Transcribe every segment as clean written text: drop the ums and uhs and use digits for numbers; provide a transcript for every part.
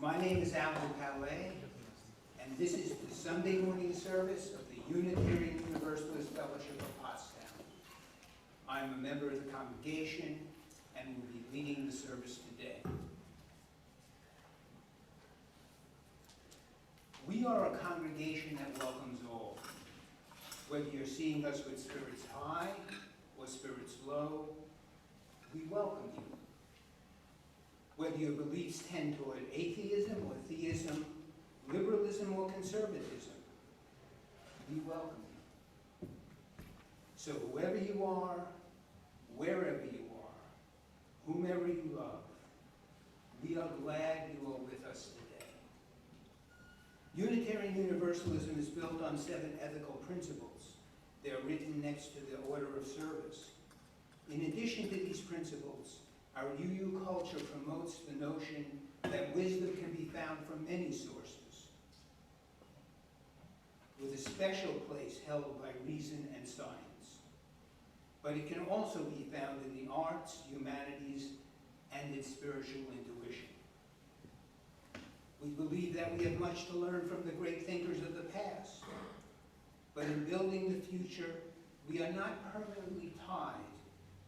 My name is Alan Palais, and this is the Sunday morning service of the Unitarian Universalist Fellowship of Pottstown. I'm a member of the congregation and will be leading the service today. We are a congregation that welcomes all. Whether you're seeing us with spirits high or spirits low, we welcome you. Whether your beliefs tend toward atheism or theism, liberalism or conservatism, we welcome you. So whoever you are, wherever you are, whomever you love, we are glad you are with us today. Unitarian Universalism is built on 7 ethical principles. They are written next to the order of service. In addition to these principles, our UU culture promotes the notion that wisdom can be found from many sources, with a special place held by reason and science. But it can also be found in the arts, humanities, and its spiritual intuition. We believe that we have much to learn from the great thinkers of the past, but in building the future, we are not permanently tied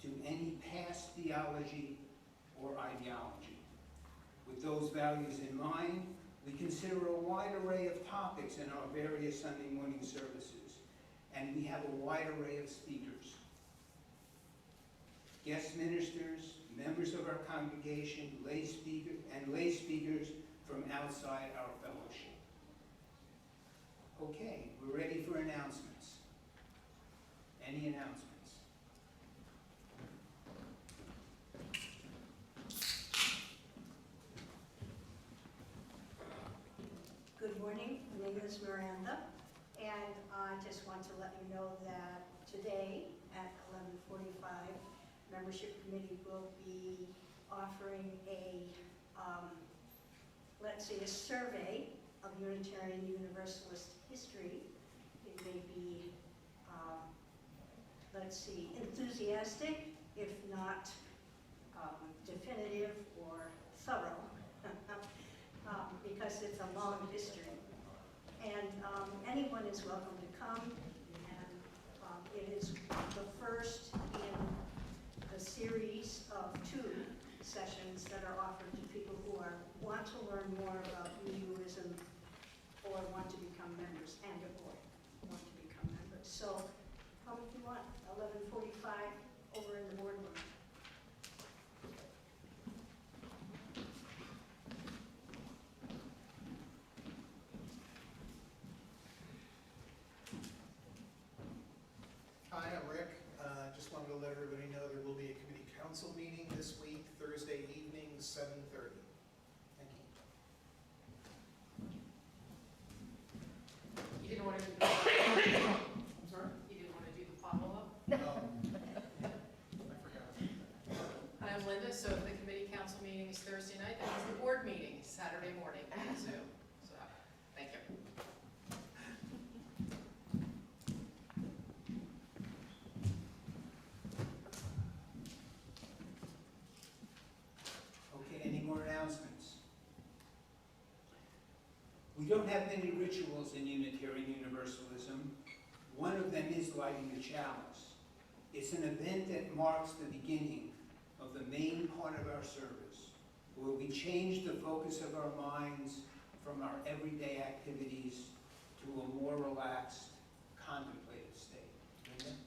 to any past theology or ideology. With those values in mind, we consider a wide array of topics in our various Sunday morning services, and we have a wide array of speakers. Guest ministers, members of our congregation, lay speakers from outside our fellowship. Okay, we're ready for announcements. Any announcements? Good morning, my name is Miranda, and I just want to let you know that today at 11:45, membership committee will be offering a, a survey of Unitarian Universalist history. It may be, enthusiastic, if not definitive or thorough. Because it's a long history. And anyone is welcome to come, and it is the first in the series of 2 sessions that are offered to people who want to learn more about UUism or want to become members, or want to become members. So come if you want, 11:45 over in the boardroom. Hi, I'm Rick. Just wanted to let everybody know there will be a committee council meeting this week, Thursday evening, 7:30. Thank you. You didn't want to do the follow-up? I'm sorry? You didn't want to do the follow-up? No. I forgot. Hi, I'm Linda. So the committee council meeting is Thursday night. That means the board meeting is Saturday morning on Zoom. So, thank you. Okay, any more announcements? We don't have many rituals in Unitarian Universalism. One of them is lighting the chalice. It's an event that marks the beginning of the main part of our service, where we change the focus of our minds from our everyday activities to a more relaxed, contemplative state. Amen?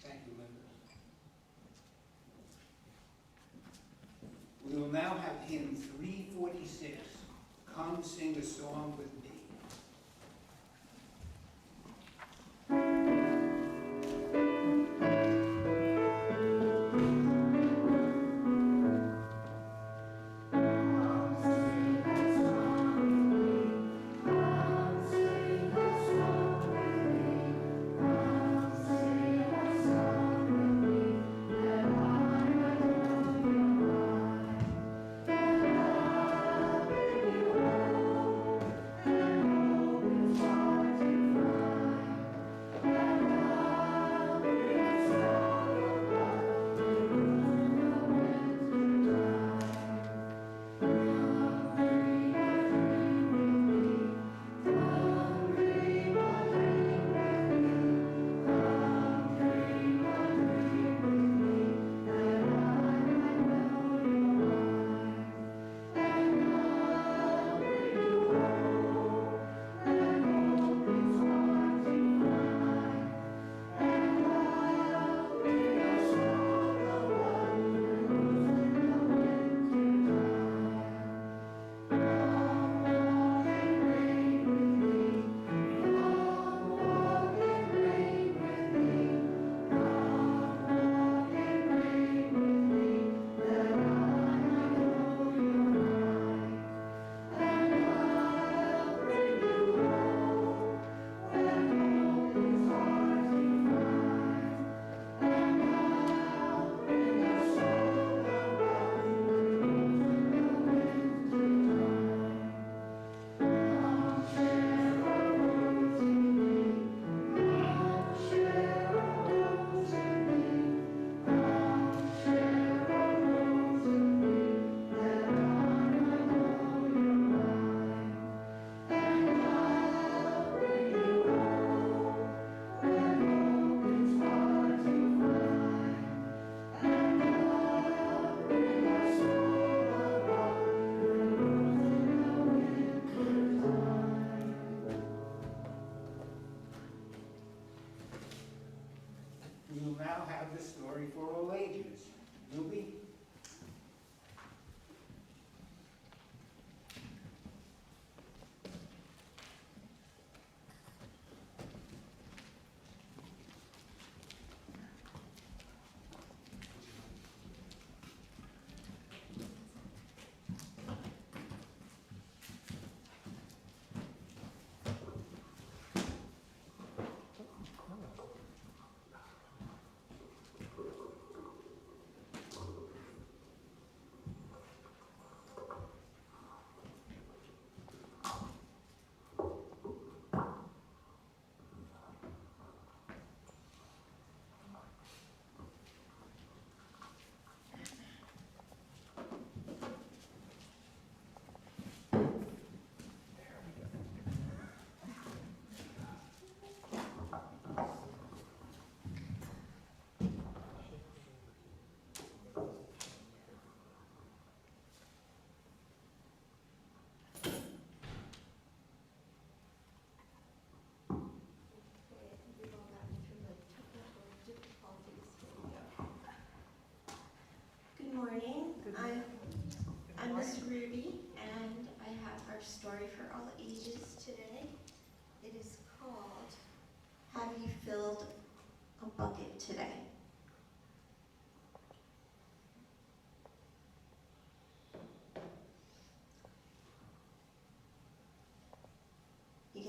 Thank you, Linda. We will now have hymn 346, Come Sing a Song with Me. Thank you.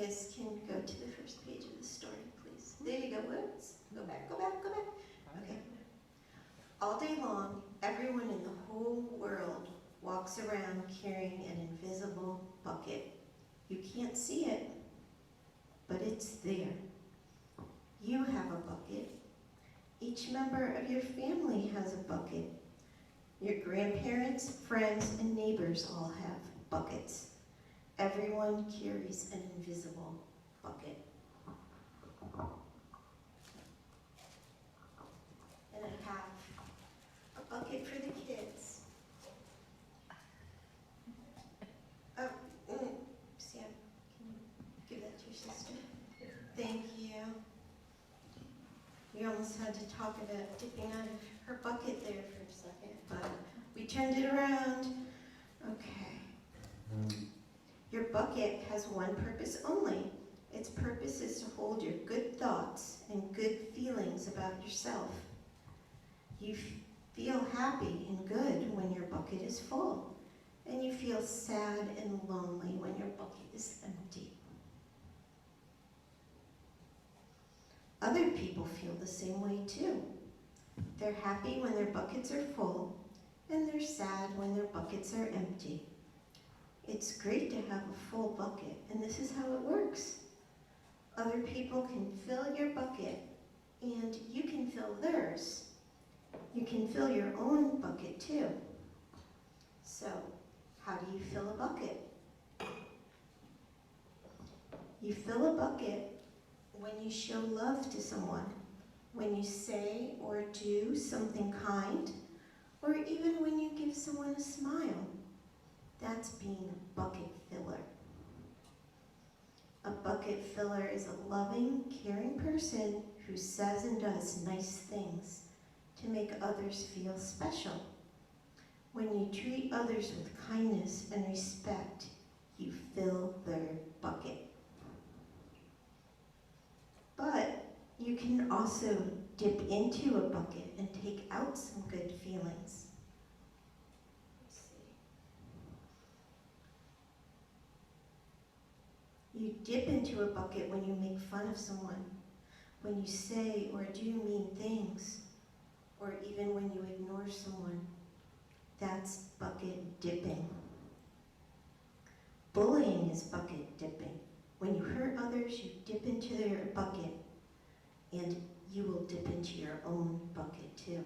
kids can go to the first page of the story, please. There you go, whoops. Go back, go back, go back. Okay. All day long, everyone in the whole world walks around carrying an invisible bucket. You can't see it, but it's there. You have a bucket. Each member of your family has a bucket. Your grandparents, friends, and neighbors all have buckets. Everyone carries an invisible bucket. And I have a bucket for the kids. Oh, Sam, can you give that to your sister? Thank you. We almost had to talk about dipping out of her bucket there for a second, but we turned it around. Okay. Your bucket has one purpose only. Its purpose is to hold your good thoughts and good feelings about yourself. You feel happy and good when your bucket is full, and you feel sad and lonely when your bucket is empty. Other people feel the same way too. They're happy when their buckets are full, and they're sad when their buckets are empty. It's great to have a full bucket, and this is how it works. Other people can fill your bucket, and you can fill theirs. You can fill your own bucket too. So, how do you fill a bucket? You fill a bucket when you show love to someone, when you say or do something kind, or even when you give someone a smile. That's being a bucket filler. A bucket filler is a loving, caring person who says and does nice things to make others feel special. When you treat others with kindness and respect, you fill their bucket. But you can also dip into a bucket and take out some good feelings. Let's see. You dip into a bucket when you make fun of someone, when you say or do mean things, or even when you ignore someone. That's bucket dipping. Bullying is bucket dipping. When you hurt others, you dip into their bucket, and you will dip into your own bucket too.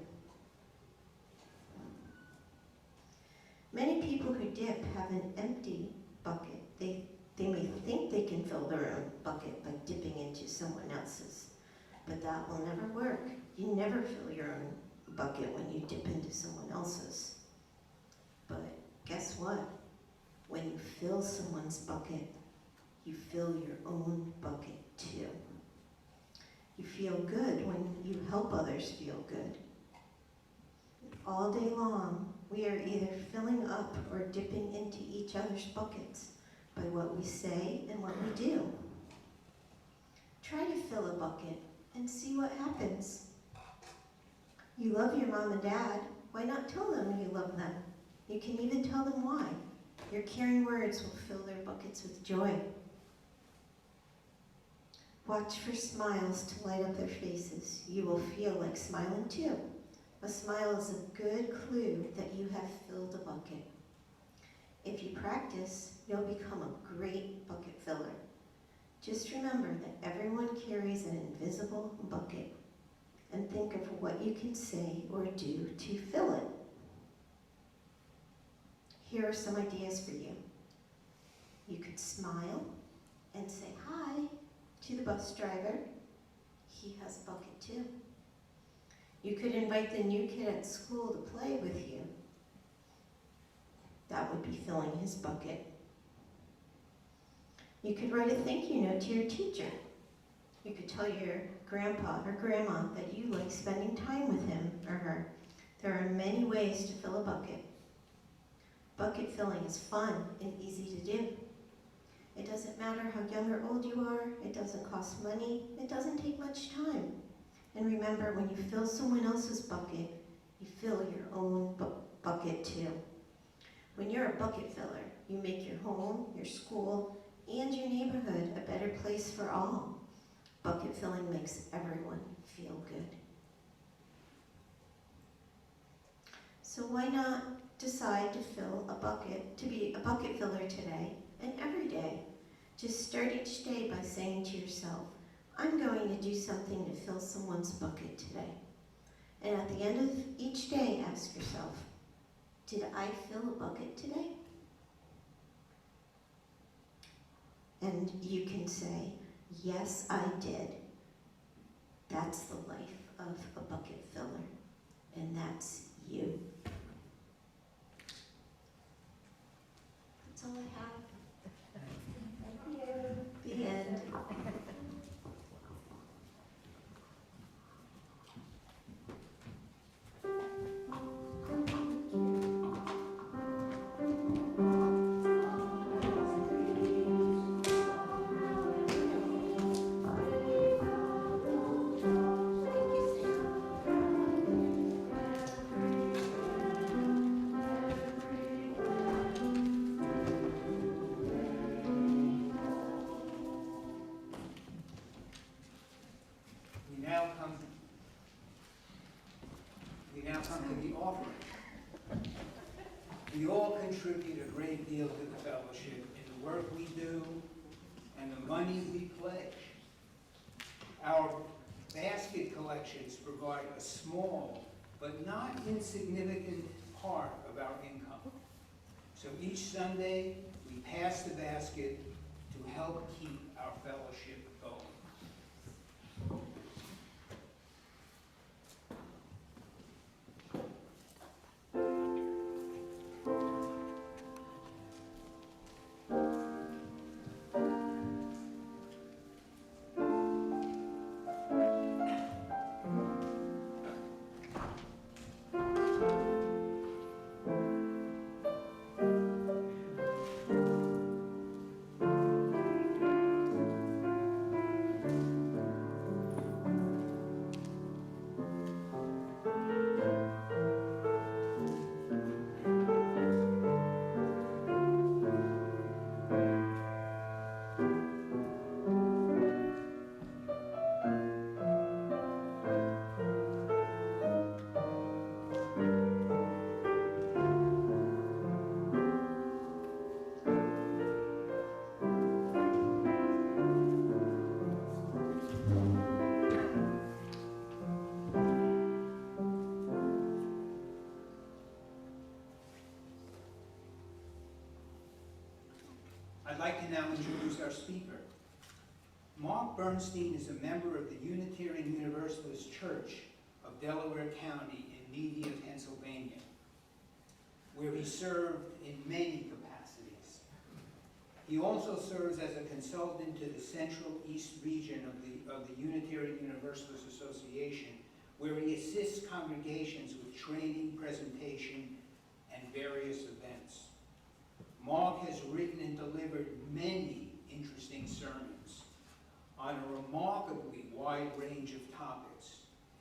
Many people who dip have an empty bucket. They may think they can fill their own bucket by dipping into someone else's, but that will never work. You never fill your own bucket when you dip into someone else's. But guess what? When you fill someone's bucket, you fill your own bucket too. You feel good when you help others feel good. All day long, we are either filling up or dipping into each other's buckets by what we say and what we do. Try to fill a bucket and see what happens. You love your mom and dad. Why not tell them you love them? You can even tell them why. Your caring words will fill their buckets with joy. Watch for smiles to light up their faces. You will feel like smiling too. A smile is a good clue that you have filled a bucket. If you practice, you'll become a great bucket filler. Just remember that everyone carries an invisible bucket, and think of what you can say or do to fill it. Here are some ideas for you. You could smile and say hi to the bus driver. He has a bucket too. You could invite the new kid at school to play with you. That would be filling his bucket. You could write a thank you note to your teacher. You could tell your grandpa or grandma that you like spending time with him or her. There are many ways to fill a bucket. Bucket filling is fun and easy to do. It doesn't matter how young or old you are. It doesn't cost money. It doesn't take much time. And remember, when you fill someone else's bucket, you fill your own bucket too. When you're a bucket filler, you make your home, your school, and your neighborhood a better place for all. Bucket filling makes everyone feel good. So why not decide to be a bucket filler today and every day? Just start each day by saying to yourself, I'm going to do something to fill someone's bucket today. And at the end of each day, ask yourself, did I fill a bucket today? And you can say, yes, I did. That's the life of a bucket filler, and that's you. That's all I have. Thank you. The end. We now come to the offering. We all contribute a great deal to the fellowship in the work we do and the money we pledge. Our basket collections provide a small but not insignificant part of our income. So each Sunday, we pass the basket to help keep our fellowship going. I'd like to now introduce our speaker. Mark Bernstein is a member of the Unitarian Universalist Church of Delaware County in Media, Pennsylvania, where he served in many capacities. He also serves as a consultant to the Central East region of the Unitarian Universalist Association, where he assists congregations with training, presentation, and various events. Mark has written and delivered many interesting sermons on a remarkably wide range of topics,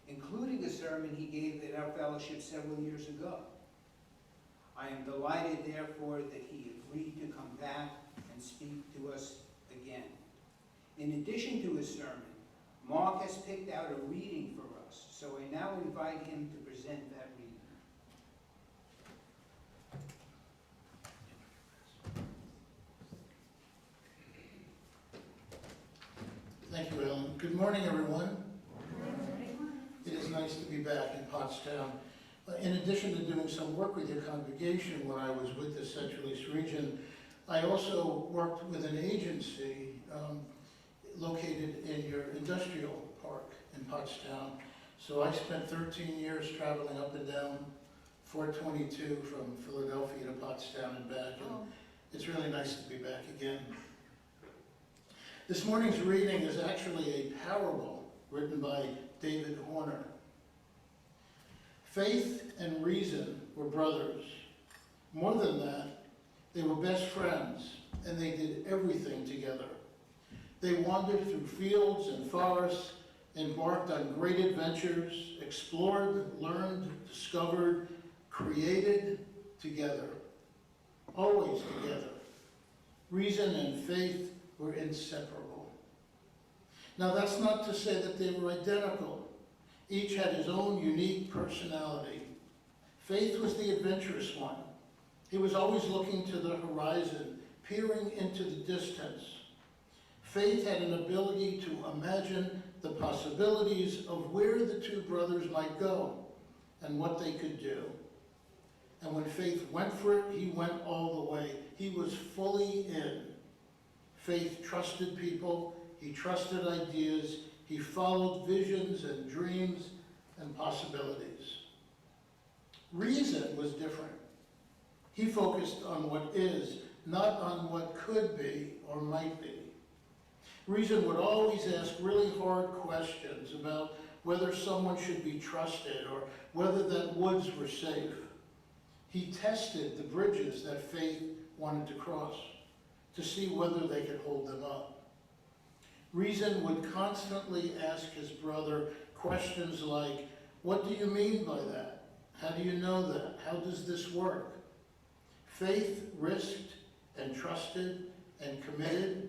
including a sermon he gave at our fellowship several years ago. I am delighted, therefore, that he agreed to come back and speak to us again. In addition to his sermon, Mark has picked out a reading for us, so I now invite him to present that reading. Thank you, Ellen. Good morning, everyone. It is nice to be back in Pottstown. In addition to doing some work with your congregation when I was with the Central East region, I also worked with an agency located in your industrial park in Pottstown. So I spent 13 years traveling up and down 422 from Philadelphia to Pottstown and back. And it's really nice to be back again. This morning's reading is actually a parable written by David Horner. Faith and reason were brothers. More than that, they were best friends, and they did everything together. They wandered through fields and forests, embarked on great adventures, explored, learned, discovered, created together, always together. Reason and faith were inseparable. Now that's not to say that they were identical. Each had his own unique personality. Faith was the adventurous one. He was always looking to the horizon, peering into the distance. Faith had an ability to imagine the possibilities of where the two brothers might go and what they could do. And when Faith went for it, he went all the way. He was fully in. Faith trusted people. He trusted ideas. He followed visions and dreams and possibilities. Reason was different. He focused on what is, not on what could be or might be. Reason would always ask really hard questions about whether someone should be trusted or whether that woods were safe. He tested the bridges that Faith wanted to cross to see whether they could hold them up. Reason would constantly ask his brother questions like, what do you mean by that? How do you know that? How does this work? Faith risked and trusted and committed.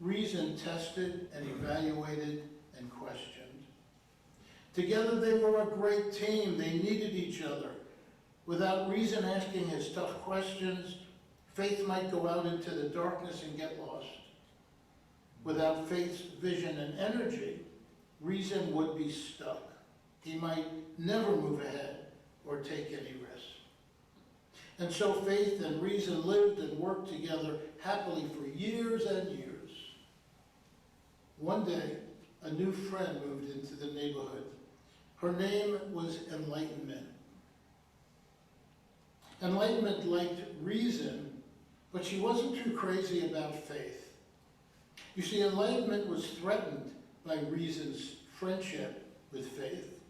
Reason tested and evaluated and questioned. Together they were a great team. They needed each other. Without Reason asking his tough questions, Faith might go out into the darkness and get lost. Without Faith's vision and energy, Reason would be stuck. He might never move ahead or take any risk. And so Faith and Reason lived and worked together happily for years and years. One day, a new friend moved into the neighborhood. Her name was Enlightenment. Enlightenment liked Reason, but she wasn't too crazy about Faith. You see, Enlightenment was threatened by Reason's friendship with Faith,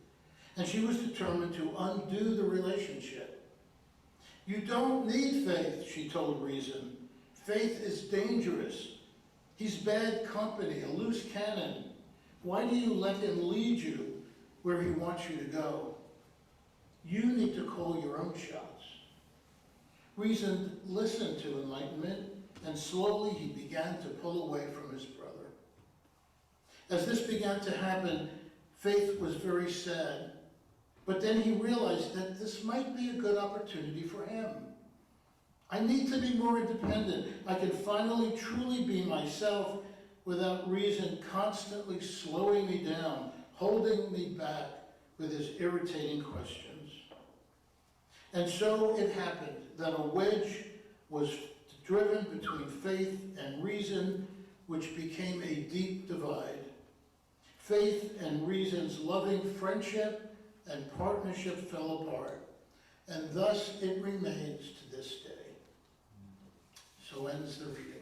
and she was determined to undo the relationship. You don't need Faith, she told Reason. Faith is dangerous. He's bad company, a loose cannon. Why do you let him lead you where he wants you to go? You need to call your own shots. Reason listened to Enlightenment, and slowly he began to pull away from his brother. As this began to happen, Faith was very sad. But then he realized that this might be a good opportunity for him. I need to be more independent. I can finally truly be myself without Reason constantly slowing me down, holding me back with his irritating questions. And so it happened that a wedge was driven between Faith and Reason, which became a deep divide. Faith and Reason's loving friendship and partnership fell apart, and thus it remains to this day. So ends the reading.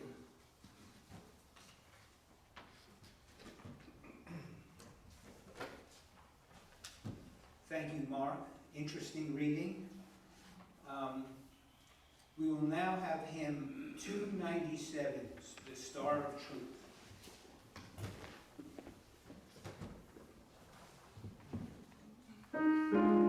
Thank you, Mark. Interesting reading. We will now have hymn 297, The Star of Truth. Thank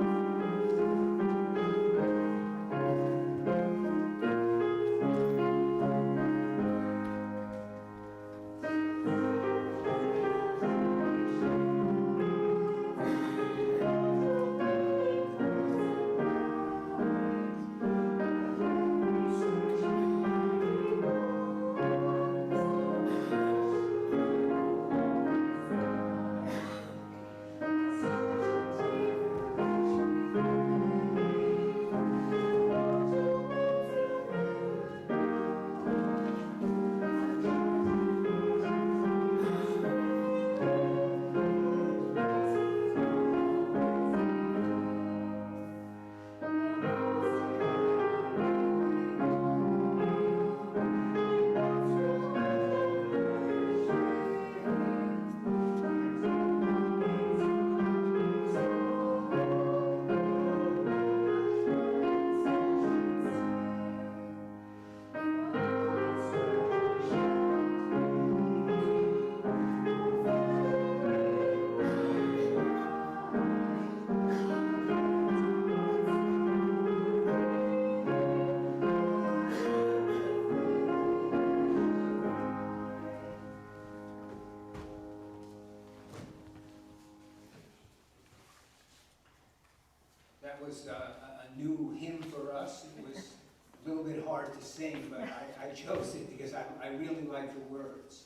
hard to sing, but I chose it because I really like the words.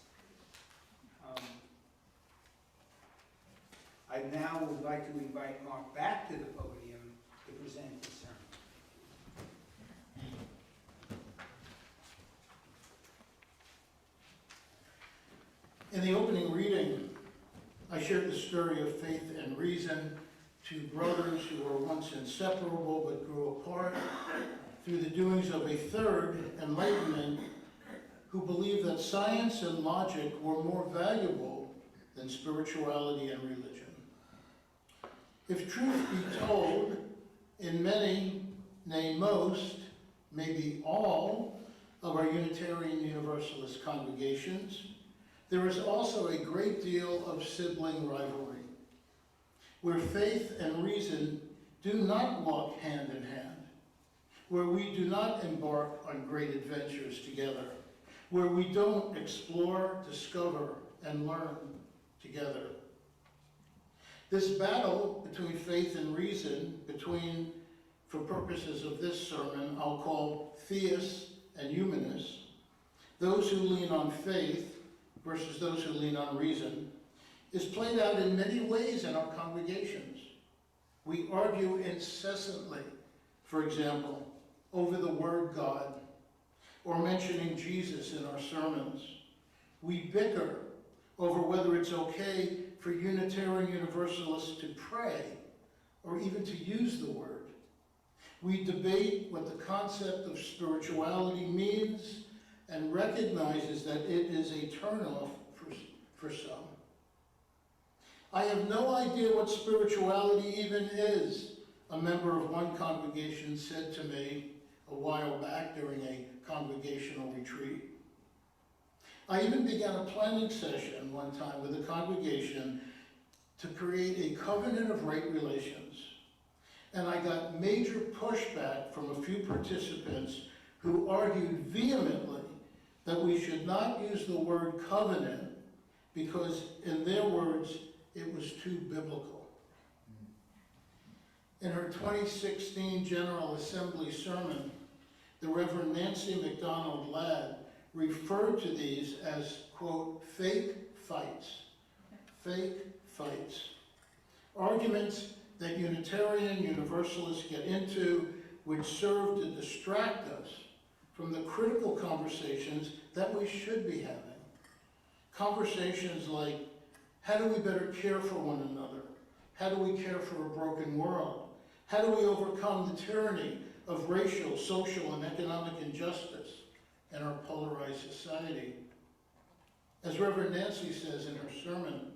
I now would like to invite Mark back to the podium to present his sermon. In the opening reading, I shared the story of faith and reason, two brothers who were once inseparable but grew apart through the doings of a third, enlightenment, who believed that science and logic were more valuable than spirituality and religion. If truth be told, in many, nay most, maybe all, of our Unitarian Universalist congregations, there is also a great deal of sibling rivalry, where faith and reason do not walk hand in hand, where we do not embark on great adventures together, where we don't explore, discover, and learn together. This battle between faith and reason, between, for purposes of this sermon, I'll call theists and humanists, those who lean on faith versus those who lean on reason, is played out in many ways in our congregations. We argue incessantly, for example, over the word God, or mentioning Jesus in our sermons. We bicker over whether it's okay for Unitarian Universalists to pray, or even to use the word. We debate what the concept of spirituality means and recognizes that it is a turnoff for some. I have no idea what spirituality even is, a member of one congregation said to me a while back during a congregational retreat. I even began a planning session one time with a congregation to create a covenant of right relations. And I got major pushback from a few participants who argued vehemently that we should not use the word covenant because, in their words, it was too biblical. In her 2016 General Assembly sermon, the Reverend Nancy MacDonald Ladd referred to these as, quote, fake fights. Fake fights. Arguments that Unitarian Universalists get into which serve to distract us from the critical conversations that we should be having. Conversations like, how do we better care for one another? How do we care for a broken world? How do we overcome the tyranny of racial, social, and economic injustice in our polarized society? As Reverend Nancy says in her sermon,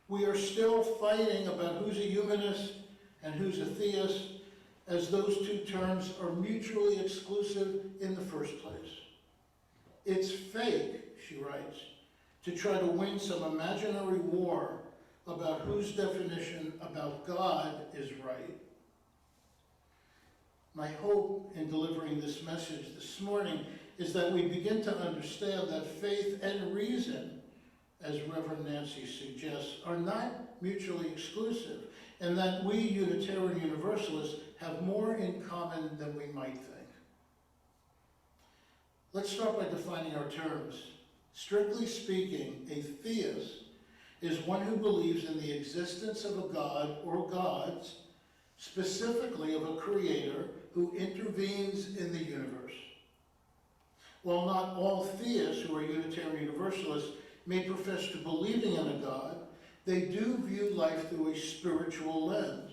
we are still fighting about who's a humanist and who's a theist, as those two terms are mutually exclusive in the first place. It's fake, she writes, to try to win some imaginary war about whose definition about God is right. My hope in delivering this message this morning is that we begin to understand that faith and reason, as Reverend Nancy suggests, are not mutually exclusive, and that we Unitarian Universalists have more in common than we might think. Let's start by defining our terms. Strictly speaking, a theist is one who believes in the existence of a God or gods, specifically of a creator who intervenes in the universe. While not all theists who are Unitarian Universalists may profess to believing in a God, they do view life through a spiritual lens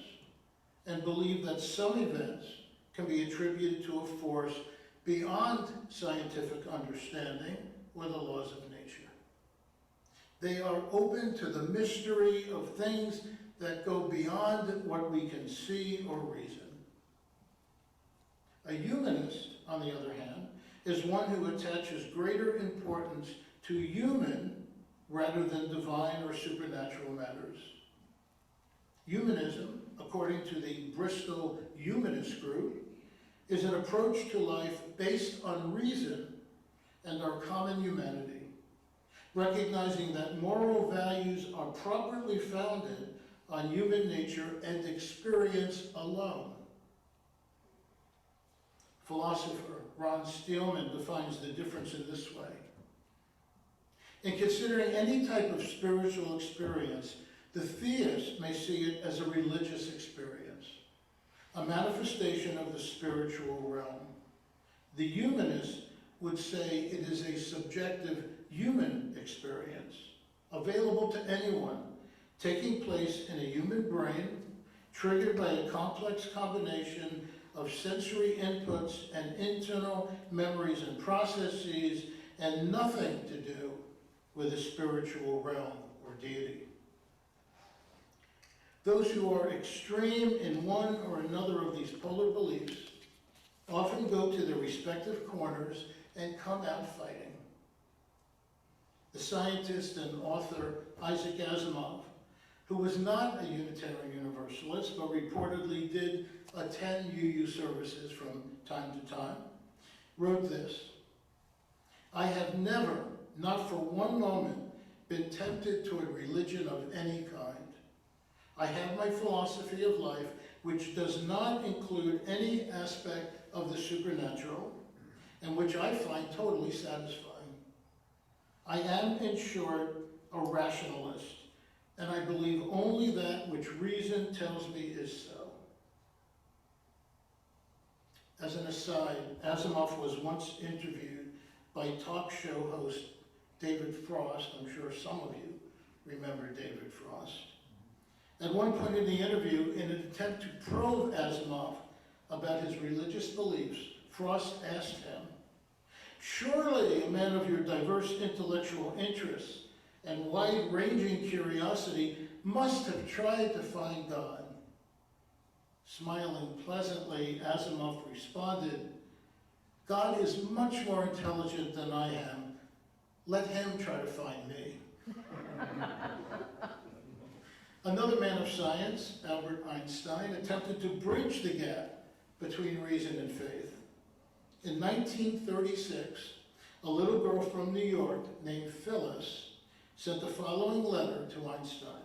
and believe that some events can be attributed to a force beyond scientific understanding or the laws of nature. They are open to the mystery of things that go beyond what we can see or reason. A humanist, on the other hand, is one who attaches greater importance to human rather than divine or supernatural matters. Humanism, according to the Bristol Humanist Group, is an approach to life based on reason and our common humanity, recognizing that moral values are properly founded on human nature and experience alone. philosopher Ron Steelman defines the difference in this way. In considering any type of spiritual experience, the theist may see it as a religious experience, a manifestation of the spiritual realm. The humanist would say it is a subjective human experience, available to anyone, taking place in a human brain, triggered by a complex combination of sensory inputs and internal memories and processes, and nothing to do with a spiritual realm or deity. Those who are extreme in one or another of these polar beliefs often go to their respective corners and come out fighting. The scientist and author Isaac Asimov, who was not a Unitarian Universalist, but reportedly did attend UU services from time to time, wrote this: "I have never, not for one moment, been tempted toward religion of any kind. I have my philosophy of life, which does not include any aspect of the supernatural, and which I find totally satisfying. I am, in short, a rationalist, and I believe only that which reason tells me is so." As an aside, Asimov was once interviewed by talk show host David Frost. I'm sure some of you remember David Frost. At one point in the interview, in an attempt to probe Asimov about his religious beliefs, Frost asked him, "Surely a man of your diverse intellectual interests and wide-ranging curiosity must have tried to find God." Smiling pleasantly, Asimov responded, "God is much more intelligent than I am. Let him try to find me." Another man of science, Albert Einstein, attempted to bridge the gap between reason and faith. In 1936, a little girl from New York named Phyllis sent the following letter to Einstein.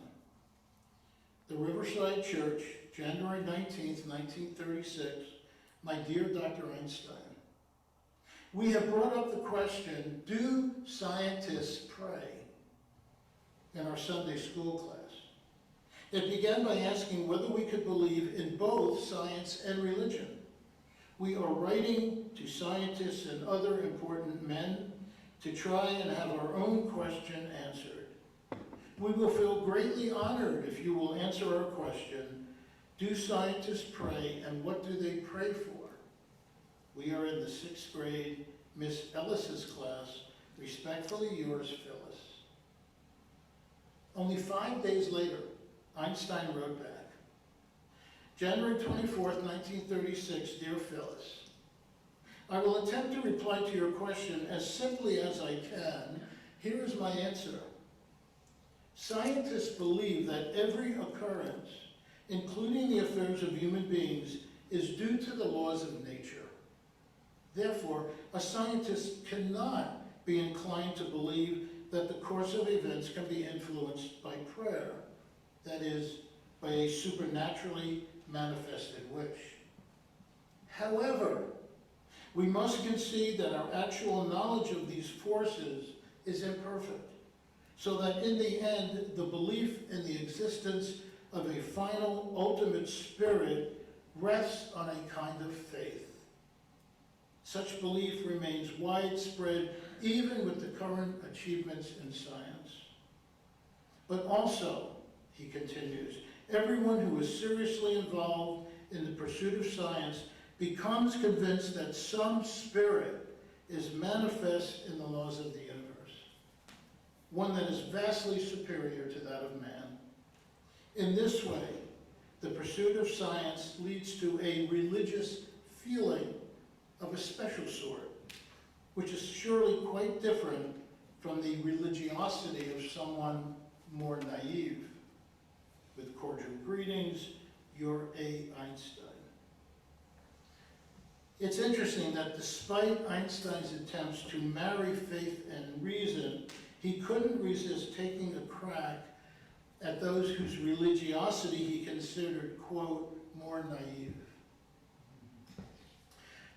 "The Riverside Church, January 19th, 1936, my dear Dr. Einstein, we have brought up the question, do scientists pray, in our Sunday school class. It began by asking whether we could believe in both science and religion. We are writing to scientists and other important men to try and have our own question answered. We will feel greatly honored if you will answer our question, do scientists pray, and what do they pray for? We are in the 6th grade, Miss Ellis's class. Respectfully yours, Phyllis." Only 5 days later, Einstein wrote back, "January 24th, 1936, dear Phyllis, I will attempt to reply to your question as simply as I can. Here is my answer. Scientists believe that every occurrence, including the affairs of human beings, is due to the laws of nature. Therefore, a scientist cannot be inclined to believe that the course of events can be influenced by prayer, that is, by a supernaturally manifested wish. However, we must concede that our actual knowledge of these forces is imperfect, so that in the end, the belief in the existence of a final, ultimate spirit rests on a kind of faith. Such belief remains widespread even with the current achievements in science. But also, he continues, everyone who is seriously involved in the pursuit of science becomes convinced that some spirit is manifest in the laws of the universe, one that is vastly superior to that of man. In this way, the pursuit of science leads to a religious feeling of a special sort, which is surely quite different from the religiosity of someone more naive. With cordial greetings, you're A. Einstein." It's interesting that despite Einstein's attempts to marry faith and reason, he couldn't resist taking a crack at those whose religiosity he considered, quote, more naive.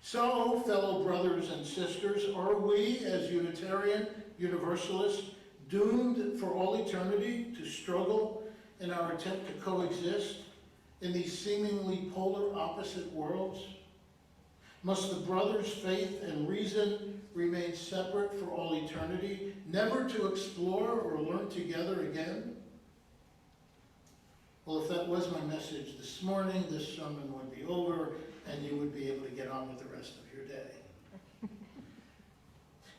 So, fellow brothers and sisters, are we, as Unitarian Universalists, doomed for all eternity to struggle in our attempt to coexist in these seemingly polar opposite worlds? Must the brothers' faith and reason remain separate for all eternity, never to explore or learn together again? Well, if that was my message this morning, this sermon would be over, and you would be able to get on with the rest of your day.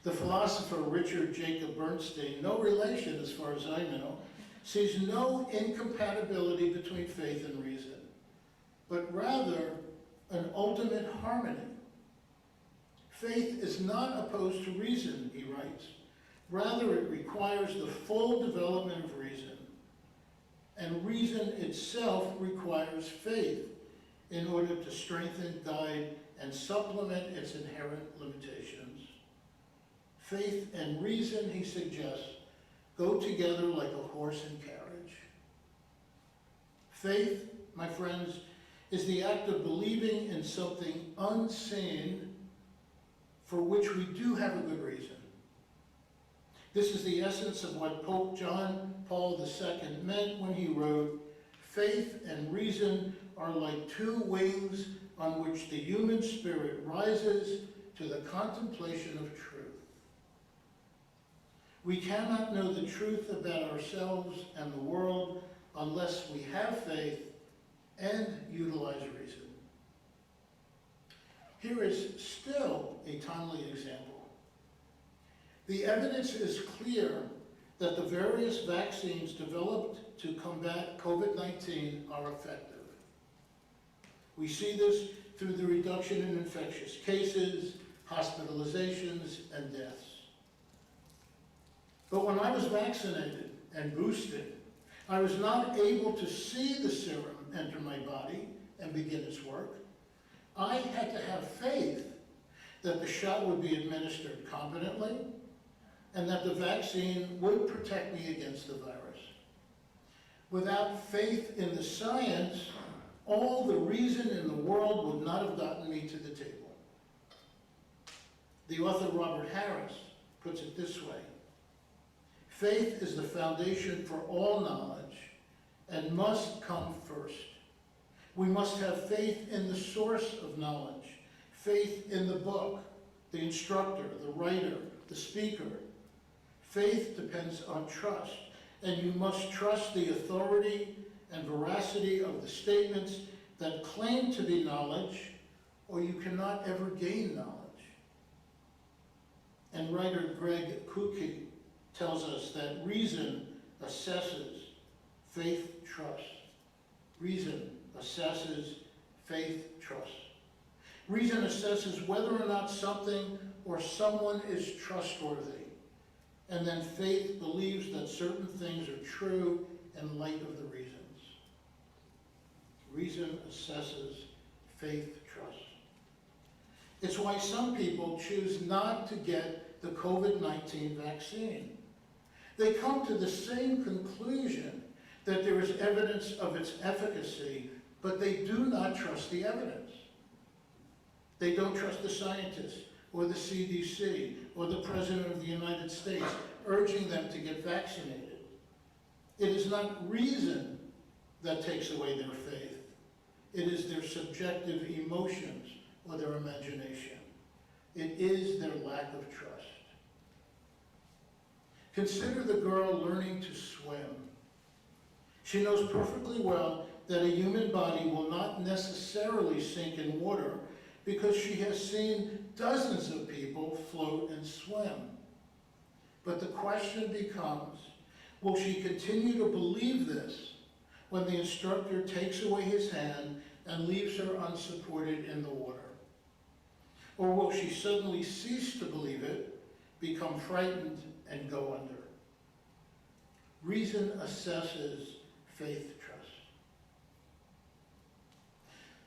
The philosopher Richard Jacob Bernstein, no relation as far as I know, sees no incompatibility between faith and reason, but rather an ultimate harmony. Faith is not opposed to reason, he writes. Rather, it requires the full development of reason. And reason itself requires faith in order to strengthen, guide, and supplement its inherent limitations. Faith and reason, he suggests, go together like a horse and carriage. Faith, my friends, is the act of believing in something unseen for which we do have a good reason. This is the essence of what Pope John Paul II meant when he wrote, "Faith and reason are like two wings on which the human spirit rises to the contemplation of truth." We cannot know the truth about ourselves and the world unless we have faith and utilize reason. Here is still a timely example. The evidence is clear that the various vaccines developed to combat COVID-19 are effective. We see this through the reduction in infectious cases, hospitalizations, and deaths. But when I was vaccinated and boosted, I was not able to see the serum enter my body and begin its work. I had to have faith that the shot would be administered competently and that the vaccine would protect me against the virus. Without faith in the science, all the reason in the world would not have gotten me to the table. The author Robert Harris puts it this way: faith is the foundation for all knowledge and must come first. We must have faith in the source of knowledge, faith in the book, the instructor, the writer, the speaker. Faith depends on trust, and you must trust the authority and veracity of the statements that claim to be knowledge, or you cannot ever gain knowledge. And writer Greg Kuki tells us that reason assesses, faith trusts. Reason assesses, faith trusts. Reason assesses whether or not something or someone is trustworthy. And then faith believes that certain things are true in light of the reasons. Reason assesses, faith trusts. It's why some people choose not to get the COVID-19 vaccine. They come to the same conclusion that there is evidence of its efficacy, but they do not trust the evidence. They don't trust the scientists or the CDC or the President of the United States urging them to get vaccinated. It is not reason that takes away their faith. It is their subjective emotions or their imagination. It is their lack of trust. Consider the girl learning to swim. She knows perfectly well that a human body will not necessarily sink in water because she has seen dozens of people float and swim. But the question becomes, will she continue to believe this when the instructor takes away his hand and leaves her unsupported in the water? Or will she suddenly cease to believe it, become frightened, and go under? Reason assesses, faith trusts.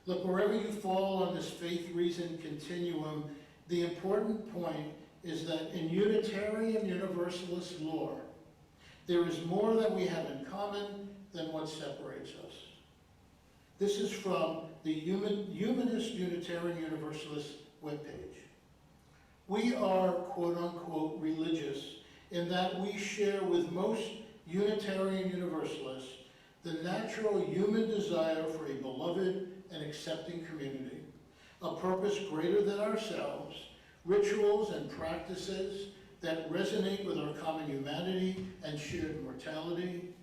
Look, wherever you fall on this faith-reason continuum, the important point is that in Unitarian Universalist lore, there is more that we have in common than what separates us. This is from the Humanist Unitarian Universalist webpage. We are, quote-unquote, religious in that we share with most Unitarian Universalists the natural human desire for a beloved and accepting community, a purpose greater than ourselves, rituals and practices that resonate with our common humanity and shared mortality,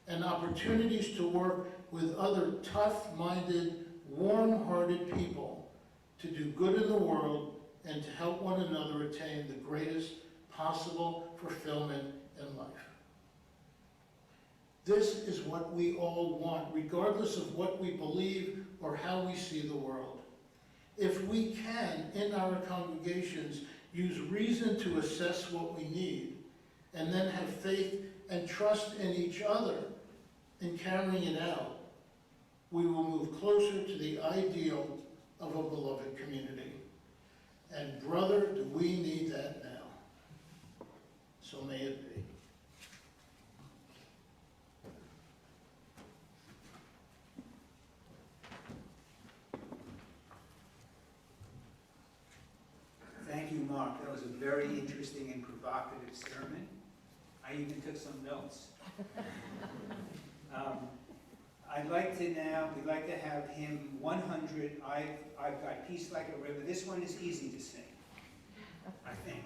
and opportunities to work with other tough-minded, warm-hearted people to do good in the world and to help one another attain the greatest possible fulfillment in life. This is what we all want, regardless of what we believe or how we see the world. If we can, in our congregations, use reason to assess what we need, and then have faith and trust in each other in carrying it out, we will move closer to the ideal of a beloved community. And brother, do we need that now. So may it be. Thank you, Mark. That was a very interesting and provocative sermon. I even took some notes. I'd like to now, we'd like to have hymn 100, I've got Peace Like a River. This one is easy to sing, I think.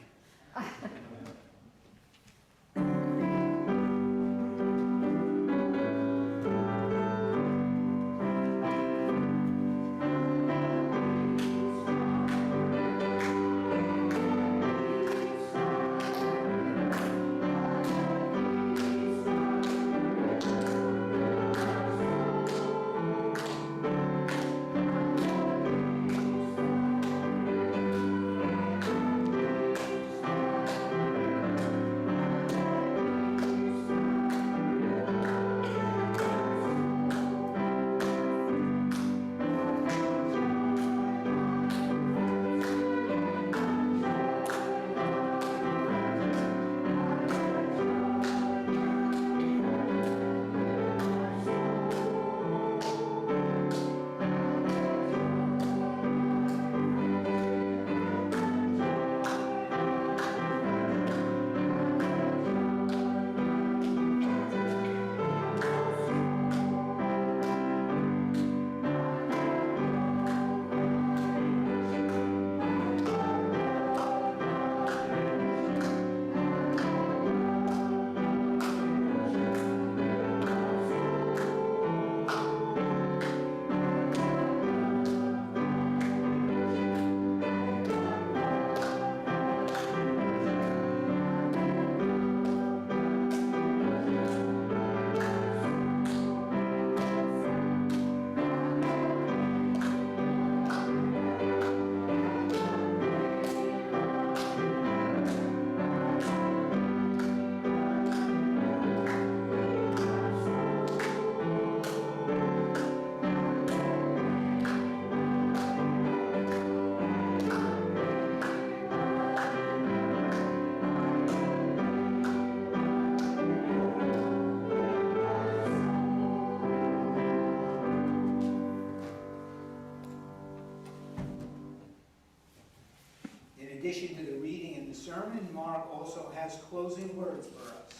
In addition to the reading and the sermon, Mark also has closing words for us.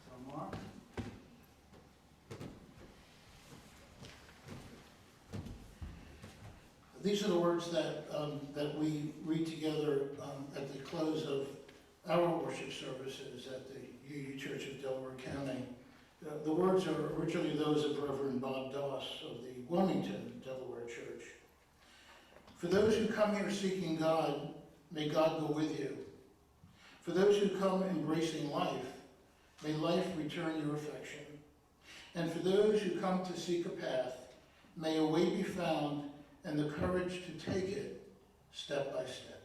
So, Mark? These are the words that we read together at the close of our worship services at the UU Church of Delaware County. The words are originally those of Reverend Bob Doss of the Wilmington, Delaware Church. For those who come here seeking God, may God go with you. For those who come embracing life, may life return your affection. And for those who come to seek a path, may a way be found and the courage to take it step by step.